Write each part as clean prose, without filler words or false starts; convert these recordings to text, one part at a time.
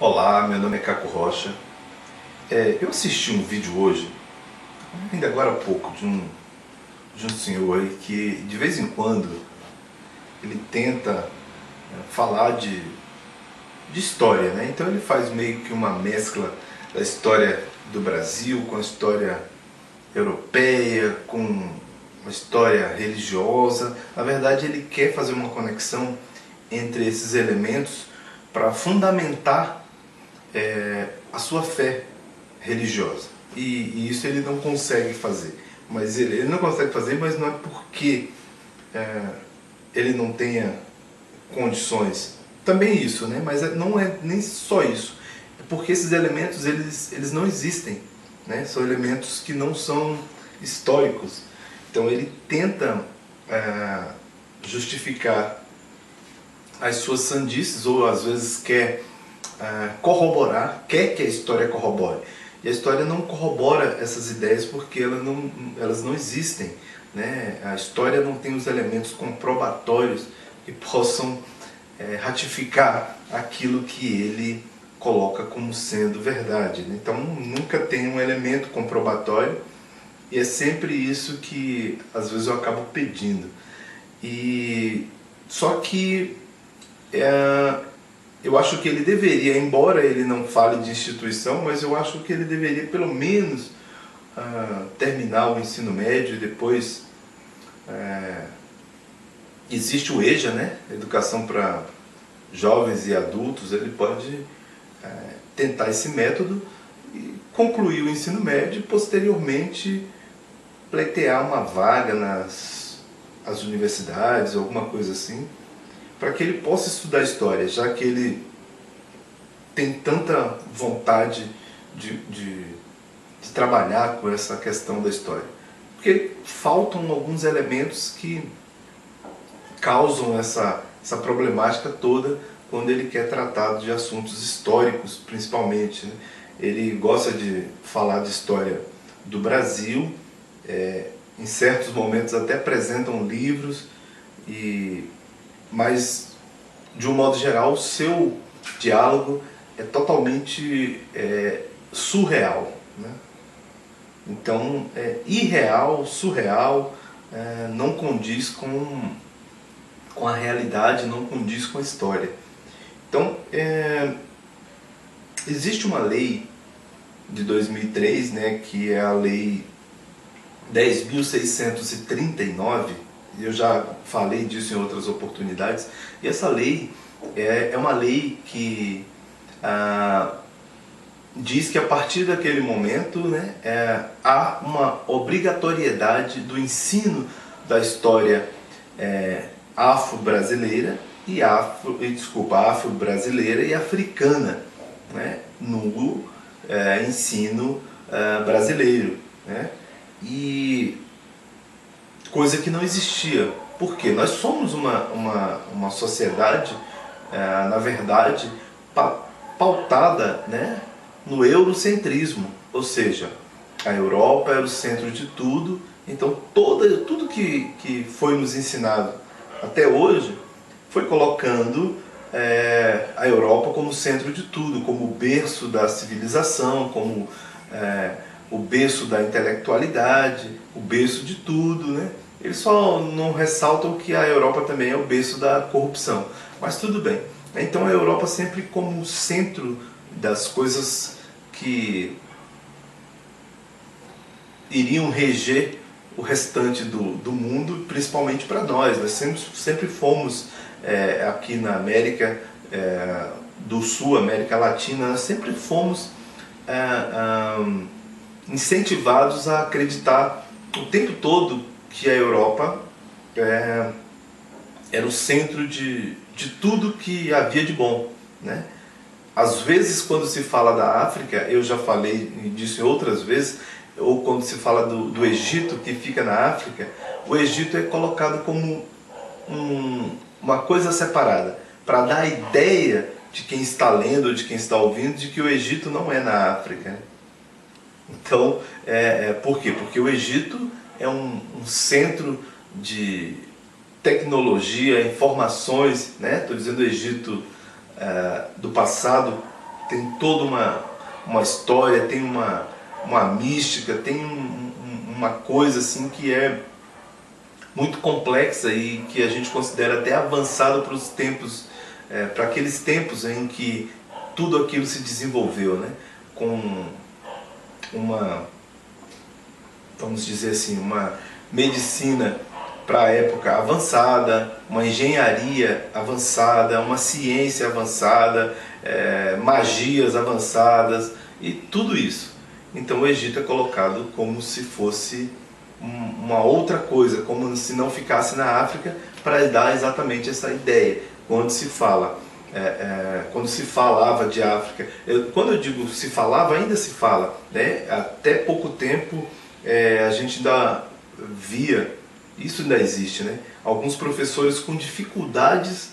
Olá, meu nome é Caco Rocha. Eu assisti um vídeo hoje, ainda agora há pouco, de um senhor aí que de vez em quando ele tenta falar de história, né? Então ele faz meio que uma mescla da história do Brasil com a história europeia, com a história religiosa. Na verdade, ele quer fazer uma conexão entre esses elementos para fundamentar a sua fé religiosa. E isso ele não consegue fazer. Mas ele não consegue fazer, mas não é porque ele não tenha condições. Também isso, né? Mas não é nem só isso. É porque esses elementos eles não existem, né? São elementos que não são históricos. Então ele tenta justificar as suas sandices, ou às vezes quer corroborar, quer que a história corrobore. E a história não corrobora essas ideias porque elas não existem. Né? A história não tem os elementos comprobatórios que possam ratificar aquilo que ele coloca como sendo verdade. Né? Então nunca tem um elemento comprobatório, e é sempre isso que às vezes eu acabo pedindo. E só que eu acho que ele deveria, embora ele não fale de instituição, mas eu acho que ele deveria pelo menos terminar o ensino médio e depois existe o EJA, né? Educação para jovens e adultos. Ele pode tentar esse método e concluir o ensino médio e posteriormente pleitear uma vaga nas as universidades, alguma coisa assim, para que ele possa estudar história, já que ele tem tanta vontade de trabalhar com essa questão da história. Porque faltam alguns elementos que causam essa problemática toda quando ele quer tratar de assuntos históricos, principalmente. Né? Ele gosta de falar de história do Brasil, em certos momentos até apresentam livros, mas de um modo geral o seu diálogo é totalmente surreal. Né? Então, irreal, surreal, não condiz com a realidade, não condiz com a história. Então, existe uma lei de 2003, né, que é a Lei 10.639, eu já falei disso em outras oportunidades, e essa lei é uma lei que diz que a partir daquele momento, né, há uma obrigatoriedade do ensino da história afro-brasileira e afro-brasileira e africana, né, no ensino brasileiro, né, e coisa que não existia. Por quê? Nós somos uma sociedade, na verdade, pautada, né, no eurocentrismo, ou seja, a Europa era o centro de tudo. Então tudo que foi nos ensinado até hoje foi colocando a Europa como centro de tudo, como o berço da civilização, como o berço da intelectualidade, o berço de tudo. Né? Eles só não ressaltam que a Europa também é o berço da corrupção, mas tudo bem. Então a Europa sempre como centro das coisas que iriam reger o restante do mundo, principalmente para nós. Nós sempre fomos aqui na América do Sul, América Latina, nós sempre fomos incentivados a acreditar o tempo todo que a Europa era o centro de tudo que havia de bom. Né? Às vezes, quando se fala da África, eu já falei disso em outras vezes, ou quando se fala do Egito, que fica na África, o Egito é colocado como uma coisa separada, para dar a ideia de quem está lendo ou de quem está ouvindo de que o Egito não é na África. Então, por quê? Porque o Egito é um centro de tecnologia, informações, né? Estou dizendo Egito do passado, tem toda uma história, tem uma mística, tem uma coisa assim que é muito complexa e que a gente considera até avançado para os tempos, para aqueles tempos em que tudo aquilo se desenvolveu, né? Com vamos dizer assim, uma medicina para a época avançada, uma engenharia avançada, uma ciência avançada, magias avançadas e tudo isso. Então o Egito é colocado como se fosse uma outra coisa, como se não ficasse na África, para dar exatamente essa ideia. Quando se fala, quando se falava de África, quando eu digo se falava, ainda se fala, né? Até pouco tempo a gente ainda via, isso ainda existe, né? Alguns professores com dificuldades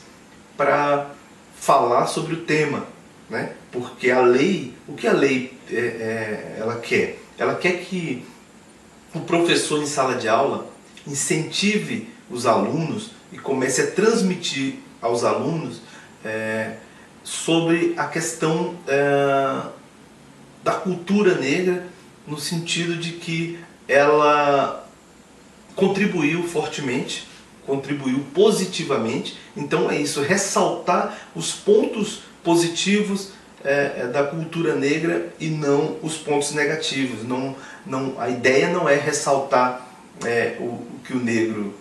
para falar sobre o tema, né? Porque a lei, o que a lei ela quer? Ela quer que o professor em sala de aula incentive os alunos e comece a transmitir aos alunos sobre a questão da cultura negra, no sentido de que ela contribuiu fortemente, contribuiu positivamente. Então é isso, ressaltar os pontos positivos da cultura negra e não os pontos negativos. A ideia não é ressaltar o que o negro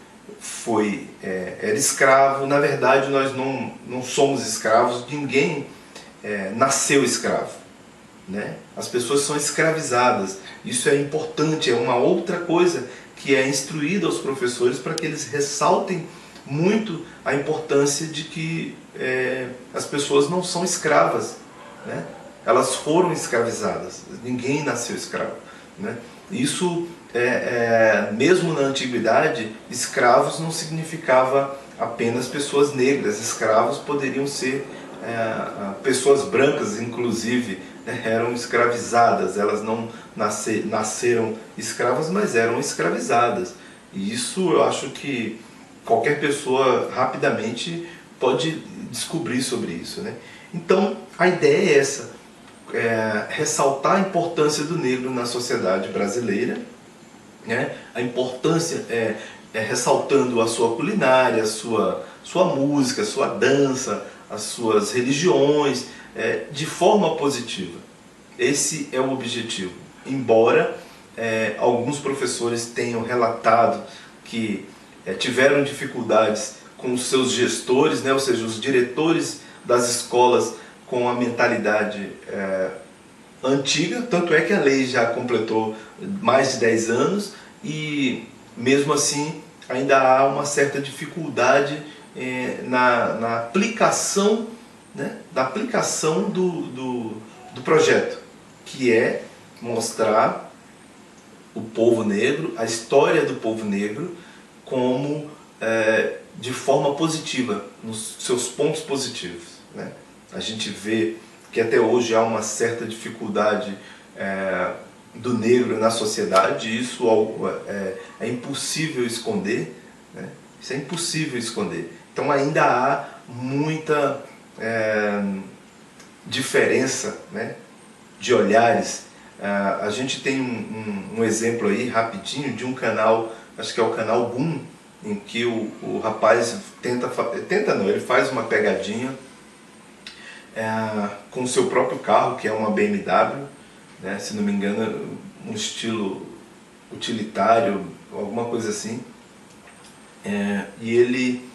era escravo. Na verdade, nós não somos escravos, ninguém nasceu escravo, né? As pessoas são escravizadas. Isso é importante, é uma outra coisa que é instruída aos professores para que eles ressaltem muito a importância de que as pessoas não são escravas, né? Elas foram escravizadas, ninguém nasceu escravo, né? Isso, mesmo na antiguidade, escravos não significava apenas pessoas negras. Escravos poderiam ser pessoas brancas, inclusive, eram escravizadas. Elas não nasceram escravas, mas eram escravizadas. E isso eu acho que qualquer pessoa rapidamente pode descobrir sobre isso, né? Então a ideia é essa, ressaltar a importância do negro na sociedade brasileira, né? A importância ressaltando a sua culinária, a sua música, a sua dança, as suas religiões, de forma positiva. Esse é o objetivo. Embora alguns professores tenham relatado que tiveram dificuldades com os seus gestores, né? Ou seja, os diretores das escolas com a mentalidade antiga, tanto é que a lei já completou mais de 10 anos e mesmo assim ainda há uma certa dificuldade na aplicação, né? Da aplicação do projeto, que é mostrar o povo negro, a história do povo negro, como de forma positiva, nos seus pontos positivos, né? A gente vê que até hoje há uma certa dificuldade do negro na sociedade, e isso é impossível esconder, né? Isso é impossível esconder. Então ainda há muita diferença, né, de olhares. A gente tem um exemplo aí rapidinho de um canal, acho que é o canal Boom, em que o rapaz ele faz uma pegadinha com o seu próprio carro, que é uma BMW, né, se não me engano, um estilo utilitário, alguma coisa assim. E ele,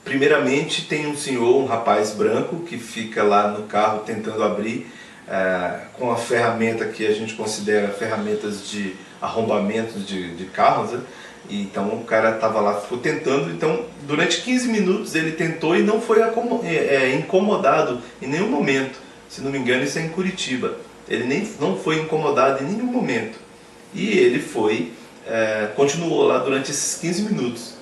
primeiramente, tem um senhor, um rapaz branco, que fica lá no carro tentando abrir com a ferramenta que a gente considera ferramentas de arrombamento de carros, né? E então o cara estava lá, ficou tentando. Então durante 15 minutos ele tentou e não foi incomodado em nenhum momento. Se não me engano, isso é em Curitiba. Ele não foi incomodado em nenhum momento. E ele continuou lá durante esses 15 minutos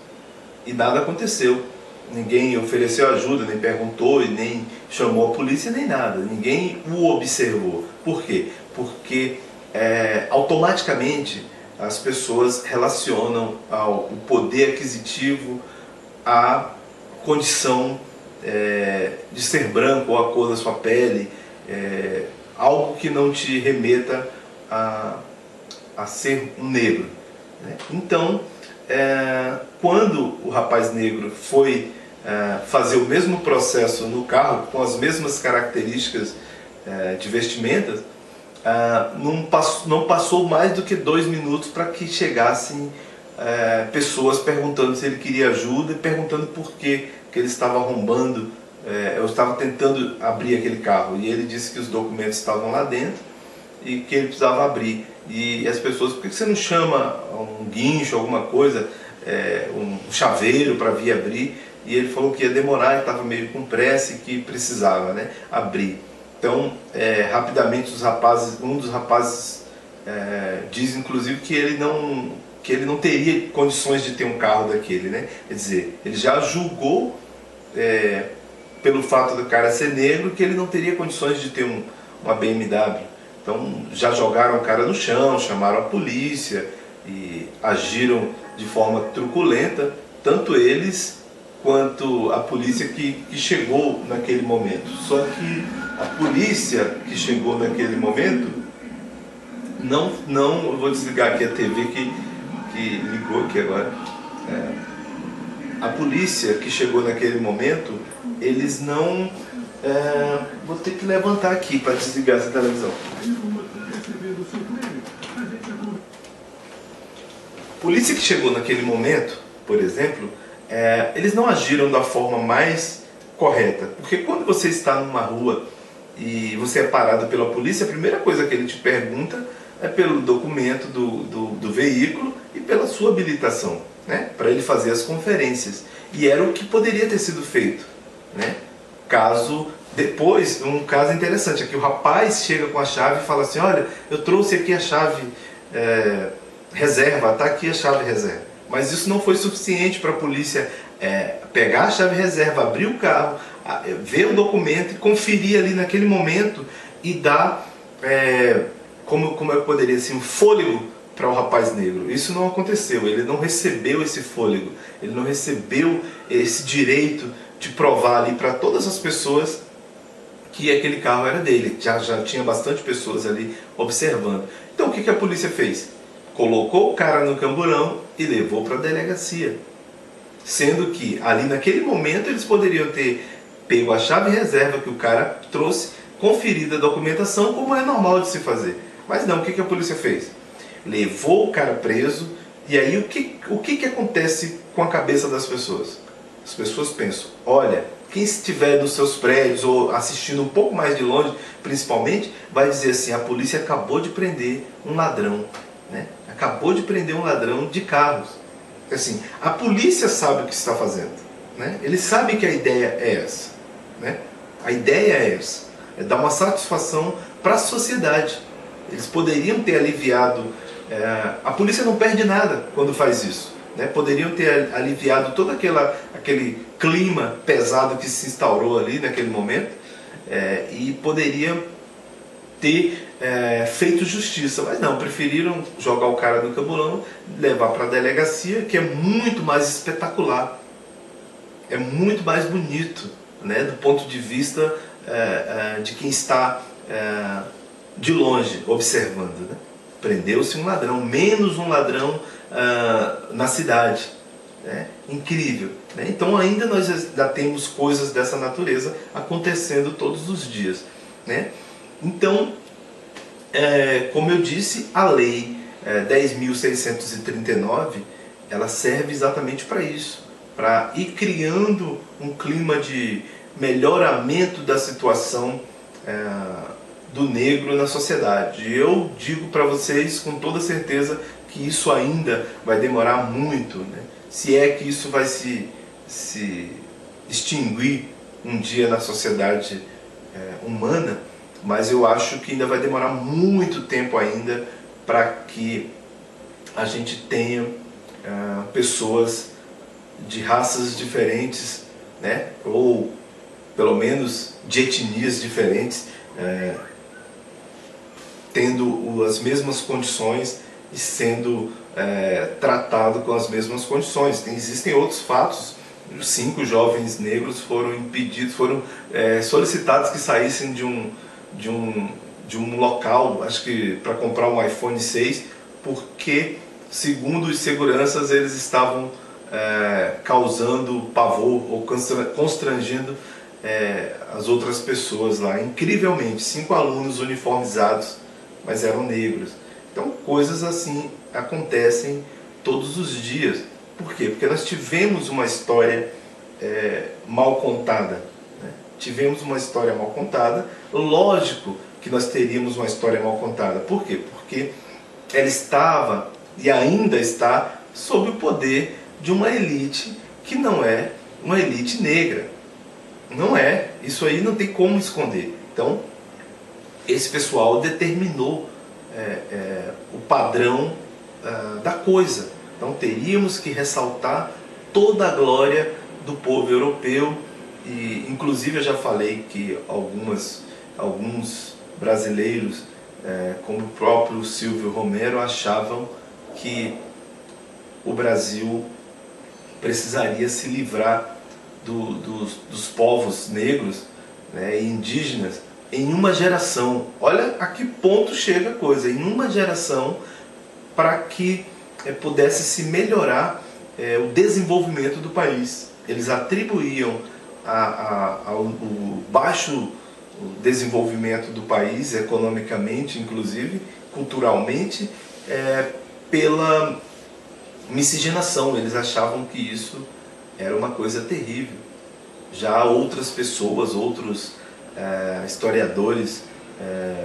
e nada aconteceu. Ninguém ofereceu ajuda, nem perguntou, e nem chamou a polícia, nem nada. Ninguém o observou. Por quê? Porque automaticamente as pessoas relacionam o poder aquisitivo à condição de ser branco ou a cor da sua pele, algo que não te remeta a ser um negro, né? Então, quando o rapaz negro foi fazer o mesmo processo no carro, com as mesmas características de vestimentas, não passou mais do que 2 minutos para que chegassem pessoas perguntando se ele queria ajuda e perguntando por que ele estava arrombando, eu estava tentando abrir aquele carro, e ele disse que os documentos estavam lá dentro e que ele precisava abrir. E as pessoas: por que você não chama um guincho, alguma coisa, um chaveiro para vir abrir? E ele falou que ia demorar, ele estava meio com pressa e que precisava, né, abrir. Então, rapidamente um dos rapazes diz inclusive que ele não teria condições de ter um carro daquele, né? Quer dizer, ele já julgou, pelo fato do cara ser negro, que ele não teria condições de ter uma BMW. Então já jogaram o cara no chão, chamaram a polícia e agiram de forma truculenta, tanto eles quanto a polícia que chegou naquele momento. Só que a polícia que chegou naquele momento, eu vou desligar aqui a TV que ligou aqui agora. A polícia que chegou naquele momento, eles não... vou ter que levantar aqui para desligar essa televisão. A polícia que chegou naquele momento, por exemplo, eles não agiram da forma mais correta. Porque quando você está numa rua e você é parado pela polícia, a primeira coisa que ele te pergunta é pelo documento do veículo e pela sua habilitação, né, para ele fazer as conferências. E era o que poderia ter sido feito, né? Depois, um caso interessante, é que o rapaz chega com a chave e fala assim: olha, eu trouxe aqui a chave reserva, está aqui a chave reserva. Mas isso não foi suficiente para a polícia pegar a chave reserva, abrir o carro, ver o documento e conferir ali naquele momento e dar, como eu poderia dizer, um fôlego para o rapaz negro. Isso não aconteceu, ele não recebeu esse fôlego, ele não recebeu esse direito de provar ali para todas as pessoas que aquele carro era dele. Já tinha bastante pessoas ali observando. Então o que a polícia fez? Colocou o cara no camburão e levou para a delegacia. Sendo que ali naquele momento eles poderiam ter pego a chave reserva que o cara trouxe, conferido a documentação, como é normal de se fazer. Mas não, o que a polícia fez? Levou o cara preso. E aí o que acontece com a cabeça das pessoas? As pessoas pensam: olha, quem estiver nos seus prédios ou assistindo um pouco mais de longe, principalmente, vai dizer assim: a polícia acabou de prender um ladrão, né? Acabou de prender um ladrão de carros. Assim, a polícia sabe o que está fazendo, né? Eles sabem que a ideia é essa, né? A ideia é essa, é dar uma satisfação para a sociedade. Eles poderiam ter aliviado, a polícia não perde nada quando faz isso, né? Poderiam ter aliviado todo aquele clima pesado que se instaurou ali naquele momento, e poderiam ter feito justiça, mas não, preferiram jogar o cara no camburão, levar para a delegacia, que é muito mais espetacular, é muito mais bonito, né, do ponto de vista de quem está de longe observando, né? Prendeu-se um ladrão, menos um ladrão na cidade, né? Incrível, né? Então ainda nós já temos coisas dessa natureza acontecendo todos os dias, né? Então, como eu disse, a lei 10.639, ela serve exatamente para isso, para ir criando um clima de melhoramento da situação do negro na sociedade. Eu digo para vocês com toda certeza que isso ainda vai demorar muito, né? Se é que isso vai se extinguir um dia na sociedade humana, mas eu acho que ainda vai demorar muito tempo ainda para que a gente tenha pessoas de raças diferentes, né? Ou pelo menos de etnias diferentes, tendo as mesmas condições e sendo tratado com as mesmas condições. Existem outros fatos 5 jovens negros foram impedidos, foram solicitados que saíssem de um local, acho que para comprar um iPhone 6, porque, segundo os seguranças, eles estavam causando pavor ou constrangendo as outras pessoas lá. Incrivelmente, 5 alunos uniformizados, mas eram negros. Então, coisas assim acontecem todos os dias. Por quê? Porque nós tivemos uma história mal contada, né? Tivemos uma história mal contada. Lógico que nós teríamos uma história mal contada. Por quê? Porque ela estava e ainda está sob o poder de uma elite que não é uma elite negra. Não é. Isso aí não tem como esconder. Então, esse pessoal determinou o padrão da coisa. Então teríamos que ressaltar toda a glória do povo europeu, e inclusive eu já falei que alguns brasileiros, como o próprio Silvio Romero, achavam que o Brasil precisaria se livrar dos povos negros, né, e indígenas em uma geração. Olha a que ponto chega a coisa, em uma geração, para que pudesse se melhorar o desenvolvimento do país. Eles atribuíam o baixo desenvolvimento do país, economicamente, inclusive, culturalmente, pela miscigenação. Eles achavam que isso era uma coisa terrível. Já outras pessoas, outros historiadores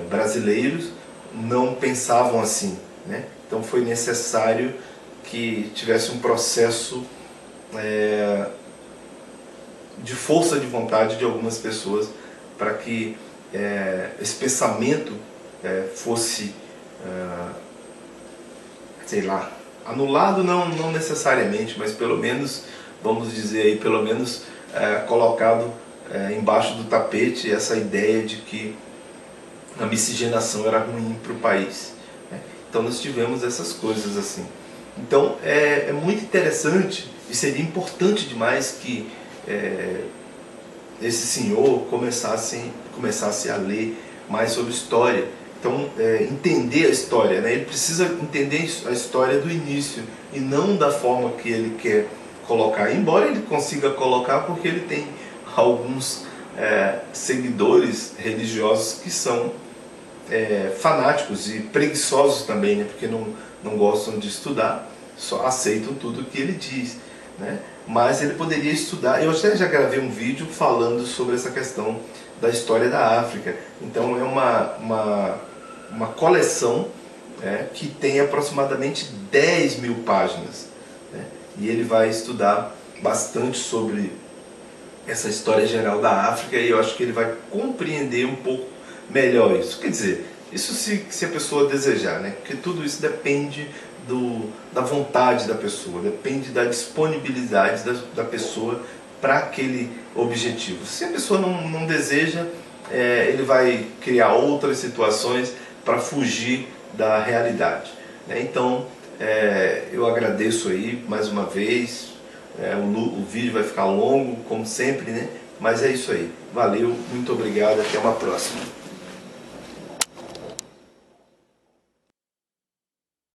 brasileiros não pensavam assim, né? Então foi necessário que tivesse um processo de força de vontade de algumas pessoas para que esse pensamento fosse, sei lá, anulado, não necessariamente, mas pelo menos, vamos dizer aí, pelo menos colocado embaixo do tapete essa ideia de que a miscigenação era ruim para o país, né? Então nós tivemos essas coisas assim. Então é muito interessante e seria importante demais que esse senhor começasse a ler mais sobre história. Então entender a história, né? Ele precisa entender a história do início e não da forma que ele quer colocar, embora ele consiga colocar, porque ele tem alguns seguidores religiosos que são fanáticos e preguiçosos também, né? Porque não gostam de estudar, só aceitam tudo que ele diz, né? Mas ele poderia estudar. Eu até já gravei um vídeo falando sobre essa questão da história da África. Então é uma coleção que tem aproximadamente 10 mil páginas, né? E ele vai estudar bastante sobre essa história geral da África, e eu acho que ele vai compreender um pouco melhor isso. Quer dizer, isso se a pessoa desejar, né? Porque tudo isso depende da vontade da pessoa, depende da disponibilidade da pessoa para aquele objetivo. Se a pessoa não deseja, ele vai criar outras situações para fugir da realidade, né? Então eu agradeço aí mais uma vez. O vídeo vai ficar longo, como sempre, né? Mas é isso aí. Valeu, muito obrigado, até uma próxima.